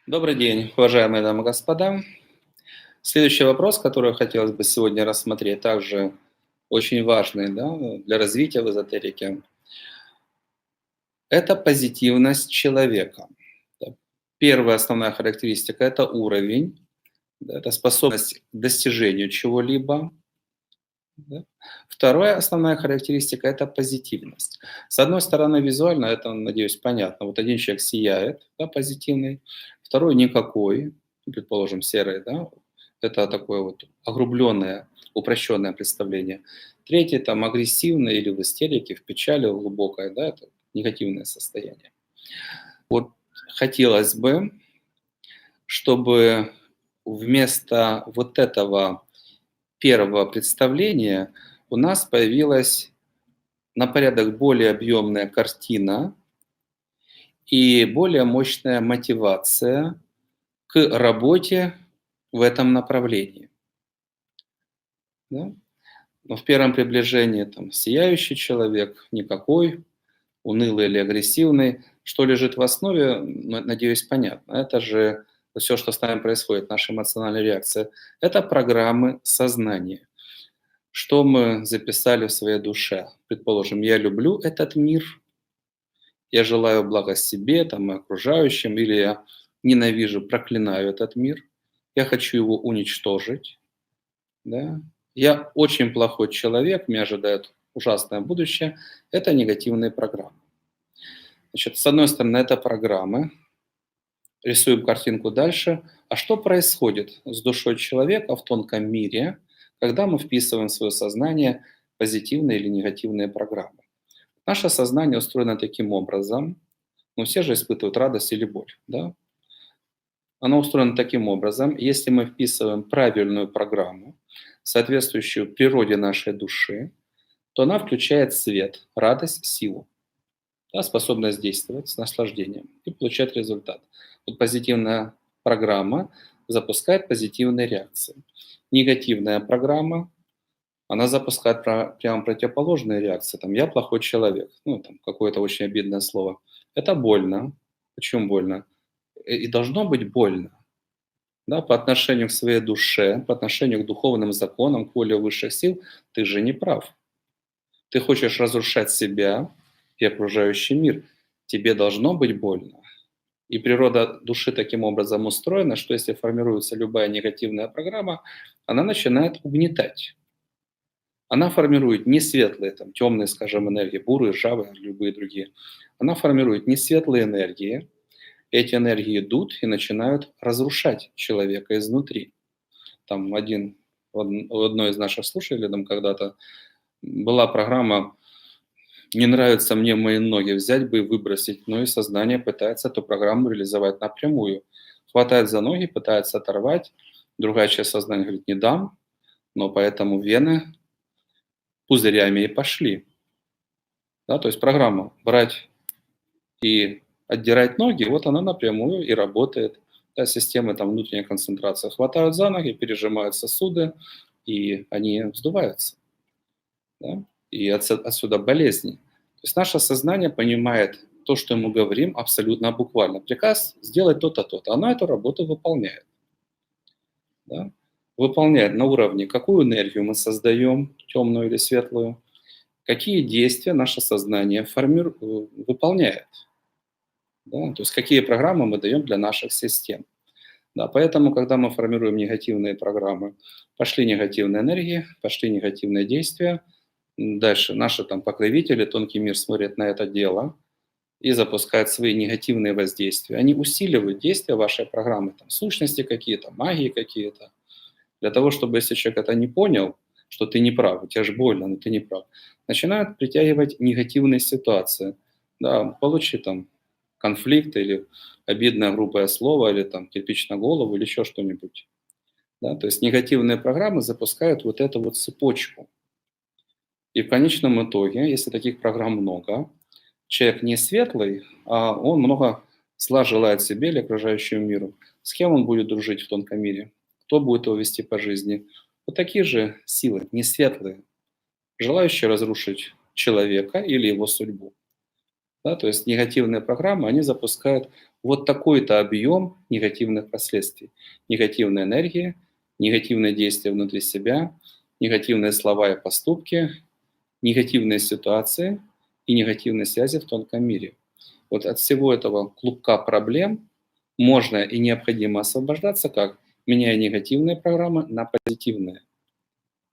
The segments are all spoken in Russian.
Добрый день, уважаемые дамы и господа. Следующий вопрос, который хотелось бы сегодня рассмотреть, также очень важный, да, для развития в эзотерике, это позитивность человека. Да. Первая основная характеристика – это уровень, да, это способность к достижению чего-либо. Да. Вторая основная характеристика – это позитивность. С одной стороны, визуально это, надеюсь, понятно. Вот один человек сияет, да, позитивный, второй никакой, предположим, серый, да, это такое вот огрубленное, упрощенное представление. Третий там агрессивный или в истерике, в печали глубокой, да, это негативное состояние. Вот хотелось бы, чтобы вместо вот этого первого представления у нас появилась на порядок более объемная картина и более мощная мотивация к работе в этом направлении. Да? Но в первом приближении там сияющий человек, никакой, унылый или агрессивный. Что лежит в основе, надеюсь, понятно. Это же все, что с нами происходит, наша эмоциональная реакция. Это программы сознания. Что мы записали в своей душе? Предположим, я люблю этот мир, я желаю блага себе там, и окружающим, или я ненавижу, проклинаю этот мир, я хочу его уничтожить. Да? Я очень плохой человек, меня ожидает ужасное будущее. Это негативные программы. Значит, с одной стороны, это программы. Рисуем картинку дальше. А что происходит с душой человека в тонком мире, когда мы вписываем в свое сознание позитивные или негативные программы? Наше сознание устроено таким образом, но все же испытывают радость или боль. Да? Оно устроено таким образом, если мы вписываем правильную программу, соответствующую природе нашей души, то она включает свет, радость, силу, да, способность действовать с наслаждением и получать результат. Вот позитивная программа запускает позитивные реакции. Негативная программа, она запускает прямо противоположные реакции. Там, я плохой человек, ну, там, какое-то очень обидное слово. Это больно. Почему больно? И должно быть больно. Да, по отношению к своей душе, по отношению к духовным законам, к воле высших сил, ты же не прав. Ты хочешь разрушать себя и окружающий мир. Тебе должно быть больно. И природа души таким образом устроена, что если формируется любая негативная программа, она начинает угнетать. Она формирует не светлые, там, темные, скажем, энергии, бурые, ржавые, любые другие. Она формирует не светлые энергии. Эти энергии идут и начинают разрушать человека изнутри. Там у одной из наших слушателей там когда-то была программа «Не нравятся мне мои ноги, взять бы и выбросить», но и сознание пытается эту программу реализовать напрямую. Хватает за ноги, пытается оторвать, другая часть сознания говорит «не дам», но поэтому вены пузырями и пошли. Да, то есть программа брать и отдирать ноги, вот она напрямую и работает. Да, системы там внутренней концентрации хватают за ноги, пережимают сосуды, и они вздуваются. Да? И отсюда болезни. То есть наше сознание понимает то, что ему говорим, абсолютно буквально. Приказ сделать то-то, то-то. Оно эту работу выполняет. Да? Выполняет на уровне, какую энергию мы создаем, темную или светлую, какие действия наше сознание выполняет. Да? То есть какие программы мы даем для наших систем. Да, поэтому, когда мы формируем негативные программы, пошли негативные энергии, пошли негативные действия, дальше наши там покровители, тонкий мир смотрят на это дело и запускают свои негативные воздействия. Они усиливают действия вашей программы, там, сущности какие-то, магии какие-то. Для того, чтобы, если человек это не понял, что ты не прав, у тебя же больно, но ты не прав, начинают притягивать негативные ситуации. Да, получи там конфликт или обидное грубое слово, или там кирпич на голову, или еще что-нибудь. Да, то есть негативные программы запускают вот эту вот цепочку. И в конечном итоге, если таких программ много, человек не светлый, а он много зла желает себе или окружающему миру. С кем он будет дружить в тонком мире? Кто будет его вести по жизни? Вот такие же силы, не светлые, желающие разрушить человека или его судьбу. Да, то есть негативные программы, они запускают вот такой-то объем негативных последствий, негативной энергии, негативные действия внутри себя, негативные слова и поступки, негативные ситуации и негативные связи в тонком мире. Вот от всего этого клубка проблем можно и необходимо освобождаться, как меняя негативные программы на позитивные.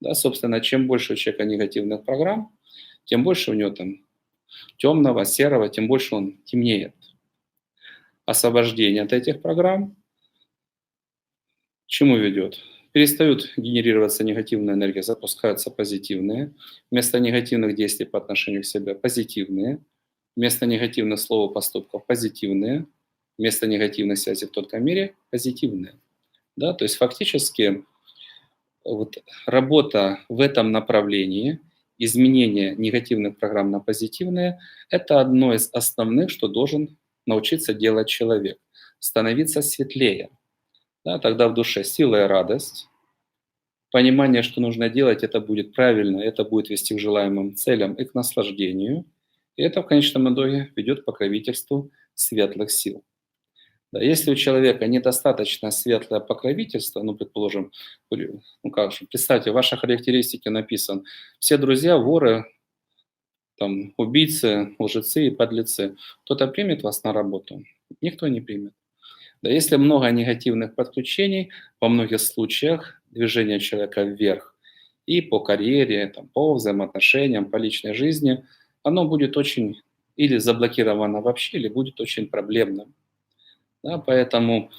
Да, собственно, чем больше у человека негативных программ, тем больше у него там темного, серого, тем больше он темнеет. Освобождение от этих программ к чему ведет? Перестают генерироваться негативная энергия, запускаются позитивные. Вместо негативных действий по отношению к себе позитивные. Вместо негативных слов и поступков позитивные. Вместо негативной связи в тонком мире позитивные. Да, то есть фактически вот работа в этом направлении, изменение негативных программ на позитивные, это одно из основных, что должен научиться делать человек. Становиться светлее. Да, тогда в душе сила и радость. Понимание, что нужно делать, это будет правильно, это будет вести к желаемым целям и к наслаждению. И это в конечном итоге ведет к покровительству светлых сил. Да, если у человека недостаточно светлое покровительство, ну, предположим, ну как же, представьте, в вашей характеристике написано: все друзья воры, там, убийцы, лжецы и подлецы. Кто-то примет вас на работу? Никто не примет. Да, если много негативных подключений, во многих случаях движение человека вверх и по карьере, там, по взаимоотношениям, по личной жизни, оно будет очень или заблокировано вообще, или будет очень проблемным. Да, поэтому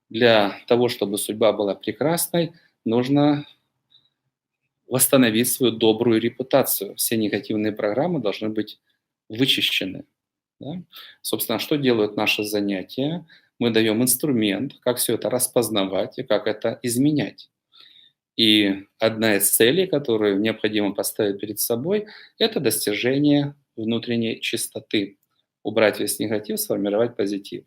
для того, чтобы судьба была прекрасной, нужно восстановить свою добрую репутацию. Все негативные программы должны быть вычищены. Да? Собственно, что делают наши занятия? Мы даем инструмент, как все это распознавать и как это изменять. И одна из целей, которую необходимо поставить перед собой, это достижение внутренней чистоты. Убрать весь негатив, сформировать позитив.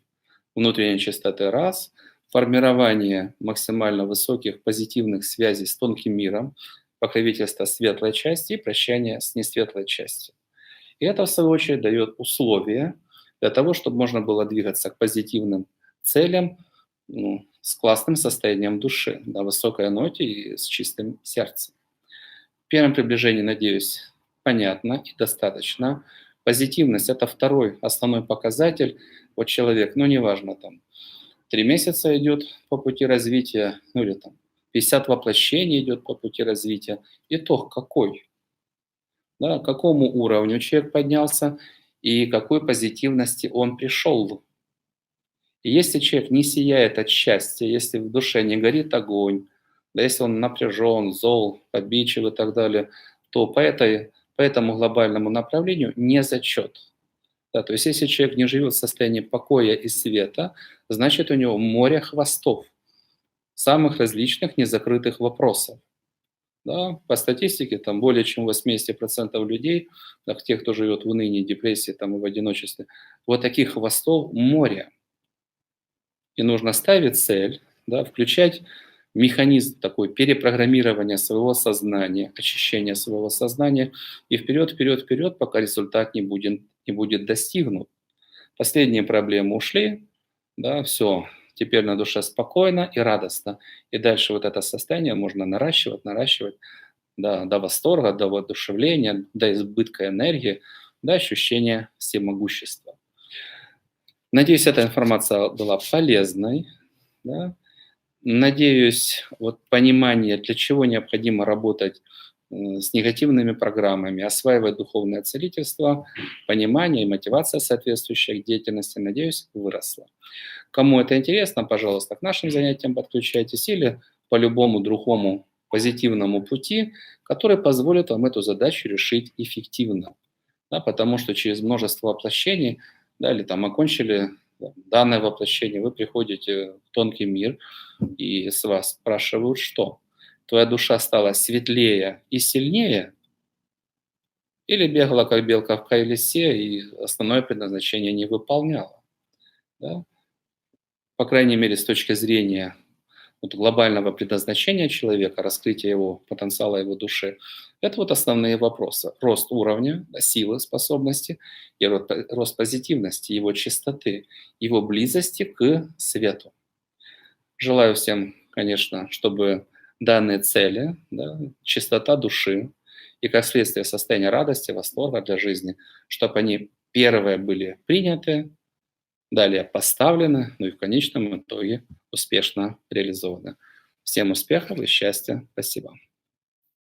Внутренняя чистота – раз. Формирование максимально высоких позитивных связей с тонким миром, покровительство светлой части и прощание с несветлой частью. И это, в свою очередь, дает условия для того, чтобы можно было двигаться к позитивным целям, ну, с классным состоянием души, на высокой ноте и с чистым сердцем. В первом приближении, надеюсь, понятно и достаточно. Позитивность – это второй основной показатель. Вот человек, ну, неважно, там, 3 месяца идет по пути развития, ну, или там 50 воплощений идет по пути развития. Итог какой? Да, к какому уровню человек поднялся и какой позитивности он пришел. И если человек не сияет от счастья, если в душе не горит огонь, да, если он напряжен, зол, обидчив и так далее, то по этому глобальному направлению не зачет. Да, то есть если человек не живет в состоянии покоя и света, значит у него море хвостов, самых различных незакрытых вопросов. Да, по статистике, там более чем 80% людей, да, тех, кто живет в унынии, депрессии там, и в одиночестве, вот таких хвостов море. И нужно ставить цель, да, включать механизм такой перепрограммирования своего сознания, очищения своего сознания, и вперед, вперед, вперед, пока результат не будет достигнут. Последние проблемы ушли, да, все, теперь на душе спокойно и радостно. И дальше вот это состояние можно наращивать, наращивать до восторга, до воодушевления, до избытка энергии, до ощущения всемогущества. Надеюсь, эта информация была полезной. Да? Надеюсь, вот понимание, для чего необходимо работать с негативными программами, осваивать духовное целительство, понимание и мотивация соответствующая к деятельности, надеюсь, выросла. Кому это интересно, пожалуйста, к нашим занятиям подключайтесь или по любому другому позитивному пути, который позволит вам эту задачу решить эффективно. Да, потому что через множество воплощений, да, или там окончили данное воплощение, вы приходите в тонкий мир, и с вас спрашивают, что? Твоя душа стала светлее и сильнее, или бегала, как белка в колесе, и основное предназначение не выполняла? Да? По крайней мере, с точки зрения вот глобального предназначения человека, раскрытия его потенциала, его души, это вот основные вопросы. Рост уровня, да, силы, способности и рост позитивности, его чистоты, его близости к свету. Желаю всем, конечно, чтобы данные цели, да, чистота души и, как следствие, состояние радости, восторга для жизни, чтобы они первые были приняты, далее поставлены, ну и в конечном итоге успешно реализованы. Всем успехов и счастья. Спасибо.